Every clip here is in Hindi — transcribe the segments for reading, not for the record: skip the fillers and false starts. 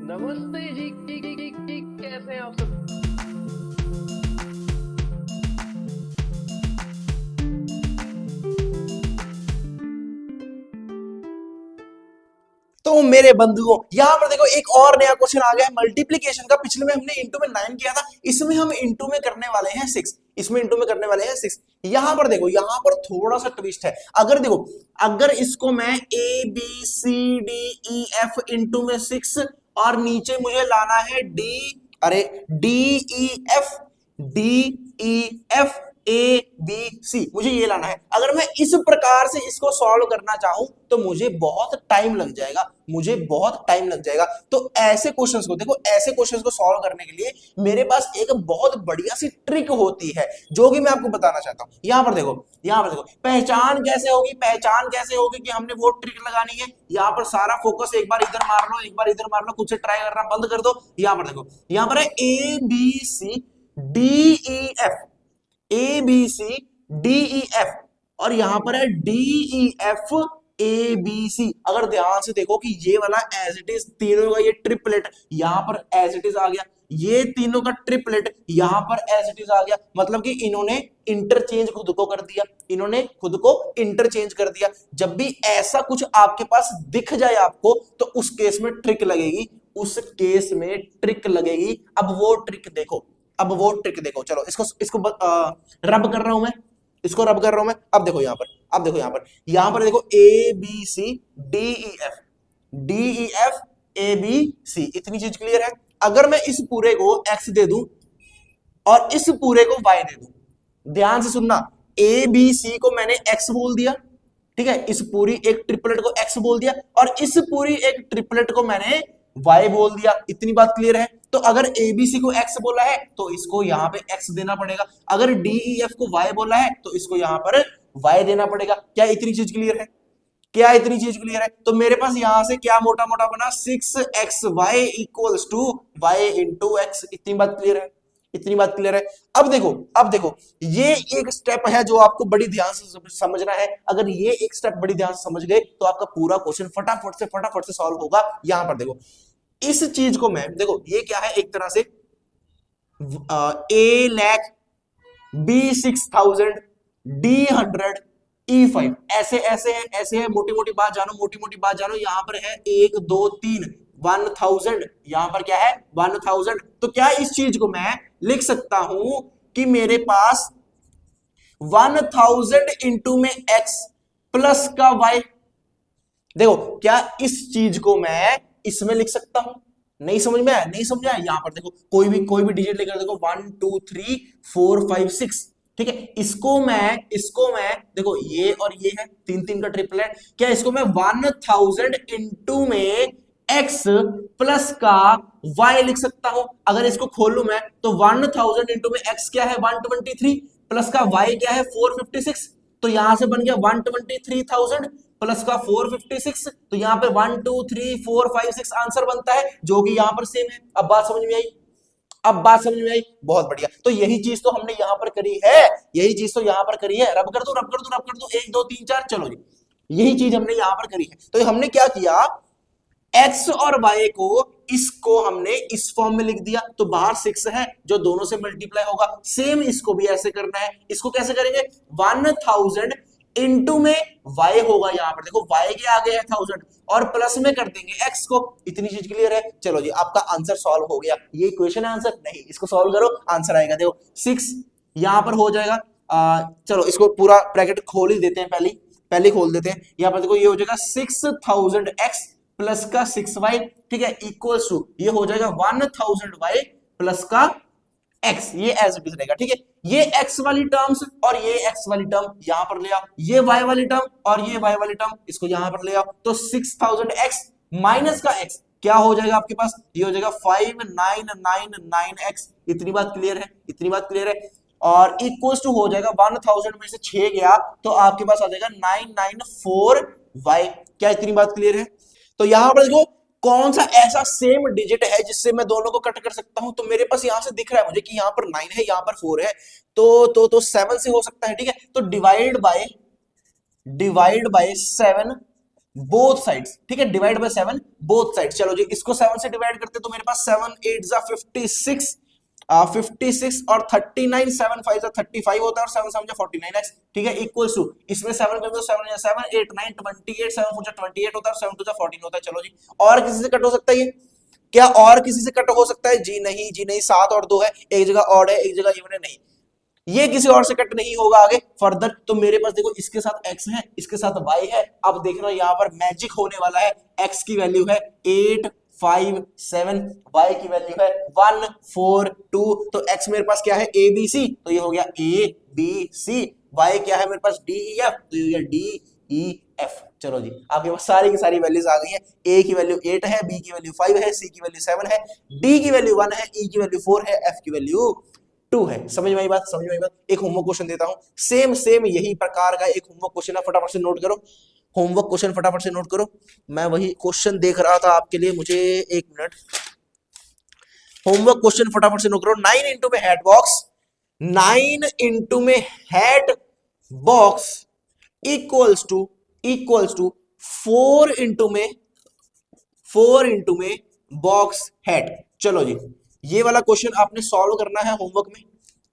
नमस्ते जी, कैसे हैं आप सब। तो मेरे बंधुओं यहां पर देखो एक और नया क्वेश्चन आ गया है मल्टीप्लीकेशन का। पिछले में हमने इंटू में 9 किया था, इसमें हम इंटू में करने वाले हैं 6। इसमें इंटू में करने वाले हैं 6। यहां पर देखो, यहां पर थोड़ा सा ट्विस्ट है। अगर देखो, अगर इसको मैं A B C D E F into में 6 और नीचे मुझे लाना है डी, अरे D E F, D E F A B C, मुझे ये लाना है। अगर मैं इस प्रकार से इसको सॉल्व करना चाहूं तो मुझे बहुत टाइम लग जाएगा, मुझे बहुत टाइम लग जाएगा। तो ऐसे क्वेश्चंस को देखो, ऐसे क्वेश्चंस को सॉल्व करने के लिए मेरे पास एक बहुत बढ़िया सी ट्रिक होती है जो कि मैं आपको बताना चाहता हूं। यहां पर देखो, यहां पर देखो, पहचान कैसे होगी, पहचान कैसे होगी कि हमने वो ट्रिक लगानी है। यहां पर सारा फोकस एक बार इधर मार लो, एक बार इधर मार लो, खुद से ट्राई करना बंद कर दो। यहां पर देखो, यहां पर है A B C D E F, A B C D E F, और यहां पर है D E F A B C. अगर ध्यान से देखो कि ये वाला एज इट इज तीनों का ये ट्रिपलेट यहां पर एज इट इज आ गया, ये तीनों का ट्रिपलेट यहां पर एज इट इज आ गया। मतलब कि इन्होंने इंटरचेंज खुद को कर दिया, इन्होंने खुद को इंटरचेंज कर दिया। जब भी ऐसा कुछ आपके पास दिख जाए आपको, तो उस केस में ट्रिक लगेगी, उस केस में ट्रिक लगेगी। अब वो ट्रिक देखो, अब वो ट्रिक देखो। चलो इसको इसको रब कर रहा हूं मैं, इसको रब कर रहा हूं मैं। अब देखो यहां पर, अब देखो यहां पर, यहां पर देखो A B C D E F, D E F A B C, इतनी चीज क्लियर है। अगर मैं इस पूरे को एक्स दे दूं और इस पूरे को वाई दे दूं, ध्यान से सुनना, ए बी सी को मैंने एक्स बोल दिया, ठीक है, इस पूरी एक ट्रिपलेट को एक्स बोल दिया, और इस पूरी एक ट्रिपलेट को मैंने वाई बोल दिया। इतनी बात क्लियर है। तो अगर एबीसी को एक्स बोला है तो इसको यहां पे एक्स देना पड़ेगा, अगर डीईएफ को वाई बोला है तो इसको यहां पर वाई देना पड़ेगा। क्या इतनी चीज क्लियर है? क्या इतनी चीज क्लियर है? तो मेरे पास यहां से क्या मोटा मोटा बना, 6xy equals to y into x. इतनी बात क्लियर है, इतनी बात क्लियर है। अब देखो, अब देखो, ये एक स्टेप है जो आपको बड़ी ध्यान से समझना है। अगर ये एक स्टेप बड़ी ध्यान से समझ गए तो आपका पूरा क्वेश्चन फटाफट से सॉल्व होगा। यहां पर देखो, इस चीज को मैं देखो, ये क्या है, एक तरह से ए लैख, बी 6,000, डी 100, ई 5, ऐसे ऐसे है, ऐसे है। मोटी मोटी बात जानो, मोटी मोटी बात जानो। यहां पर है 1 2 3 1000, यहां पर क्या है 1000। तो क्या इस चीज को मैं लिख सकता हूं कि मेरे पास 1000 इंटू में एक्स प्लस का वाई। देखो, क्या इस चीज को मैं इसमें लिख सकता हूं? नहीं समझ में आया? नहीं समझ में आया? यहां पर देखो, कोई भी डिजिट लेकर देखो, 1 2 3 4 5 6, ठीक है। इसको मैं देखो, ये और ये है, तीन तीन का ट्रिपल है। क्या इसको मैं 1000 इंटू में x प्लस का y लिख सकता हूं? अगर इसको खोलूं मैं तो 1000 इंटू में x क्या है 123, प्लस का y क्या है 456। तो यहां से बन गया 123,000 प्लस का 456। तो यहां पे 1 2 3 4 5 6 आंसर बनता है, जो कि यहां पर सेम है। अब बात समझ में आई? अब बात समझ में आई? बहुत बढ़िया। तो यही चीज तो हमने यहां पर करी है, यही चीज तो यहां पर करी है। रब कर दो, रब कर दो, रब कर दो, 1 2 3 4, चलो जी, यही चीज हमने यहां पर करी है। तो हमने क्या किया, x और y को, इसको हमने इस फॉर्म में लिख दिया, तो बाहर 6 है जो दोनों से मल्टीप्लाई होगा। सेम इसको भी ऐसे करना है। इसको कैसे करेंगे, 1000 इंटू में y होगा, यहां पर देखो y के आगे है 1000, और प्लस में कर देंगे x को। इतनी चीज क्लियर है? चलो जी, आपका आंसर सॉल्व हो गया। ये इक्वेशन है आंसर नहीं, इसको सॉल्व करो, आंसर आएगा। देखो 6 यहां पर हो जाएगा। चलो इसको पूरा ब्रैकेट खोल ही देते हैं, पहले खोल देते हैं। यहां पर देखो, ये हो जाएगा 6000x प्लस का 6y, ठीक है, इक्वल्स टू ये हो जाएगा 1000y प्लस का x। ये एज इट इज रहेगा, ठीक है। ये x वाली टर्म्स और ये x वाली टर्म यहां पर ले आओ, ये y वाली टर्म और ये y वाली टर्म इसको यहां पर ले आओ। तो 6000x माइनस का x क्या हो जाएगा आपके पास, ये हो जाएगा 5999x। इतनी बात क्लियर है? इतनी बात क्लियर है? और इक्वल्स टू हो जाएगा 1000 में से 6 गया तो आपके पास आ जाएगा 994y। क्या इतनी बात क्लियर है? तो यहां पर देखो, कौन सा ऐसा सेम डिजिट है जिससे मैं दोनों को कट कर सकता हूं। तो मेरे पास यहां से दिख रहा है मुझे कि यहां पर 9 है, यहां पर 4 है, तो 7 से हो सकता है, ठीक है। तो डिवाइड बाय 7 बोथ साइड्स, ठीक है, डिवाइड बाय 7 बोथ साइड। चलो जी, इसको 7 से डिवाइड करते तो मेरे पास 7 8 जा 56, 56 और 39, 7 5 जा 35 होता है और 7 7 जा 49x, ठीक है, इक्वल्स टू इसमें 7 कर दो, 7 7 8 9 28, 7 4 जा 28 होता है और 7 2 जा 14 होता है। चलो जी, और किसी से कट हो सकता है ये? क्या और किसी से कट हो सकता है? जी नहीं, जी नहीं, 7 और 2 है, एक जगह ऑड है, एक जगह इवन है, नहीं, ये किसी और से कट नहीं होगा आगे फर्दर। तो मेरे पास देखो इसके साथ x है, इसके साथ y है। अब देखना यहाँ पर मैजिक होने वाला है, x की वैल्यू है 8 5 7, y की वैल्यू है 1 4 2, तो x मेरे पास क्या है a b c, तो ये हो गया a b c, y क्या है मेरे पास d e f, तो ये हो गया d e f। चलो जी, आपके पास सारी की सारी वैल्यूज आ गई है। a की वैल्यू 8 है, b की वैल्यू 5 है, c की वैल्यू 7 है, d की वैल्यू 1 है, e की वैल्यू 4 है, f की वैल्यू 2 है। समझ में आई बात? समझ में आई बात? एक होमवर्क क्वेश्चन देता हूं, सेम यही प्रकार का एक होमवर्क क्वेश्चन है, फटाफट से नोट करो। होमवर्क क्वेश्चन फटाफट से नोट करो, मैं वही क्वेश्चन देख रहा था आपके लिए, मुझे 1 मिनट। होमवर्क क्वेश्चन फटाफट से नोट करो। 9 इंटू में हेड बॉक्स, 9 इंटू में head box equals to 4 into में बॉक्स हेड। चलो जी, ये वाला क्वेश्चन आपने सॉल्व करना है होमवर्क में,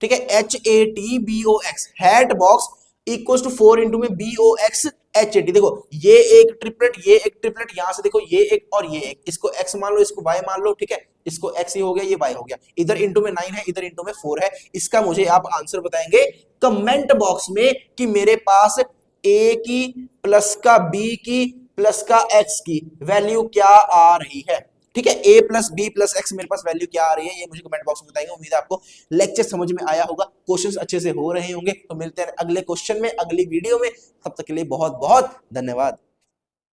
ठीक है। HATBOX head box equals to 4 into में BOX HAT। देखो ये एक ट्रिपलेट, ये एक ट्रिपलेट, यहां से देखो ये एक और ये एक, इसको x मान लो, इसको y मान लो, ठीक है, इसको x ये हो गया, ये y हो गया, इधर इंटू में 9 है, इधर इंटू में 4 है। इसका मुझे आप आंसर बताएंगे कमेंट बॉक्स में कि मेरे पास a की प्लस का b की प्लस का x की वैल्यू क्या आ रही है, ठीक है। a plus B plus x मेरे पास वैल्यू क्या आ रही है, ये मुझे कमेंट बॉक्स में बताएंगे। उम्मीद है आपको लेक्चर समझ में आया होगा, क्वेश्चंस अच्छे से हो रहे होंगे। तो मिलते हैं अगले क्वेश्चन में, अगली वीडियो में, तब तक के लिए बहुत बहुत धन्यवाद।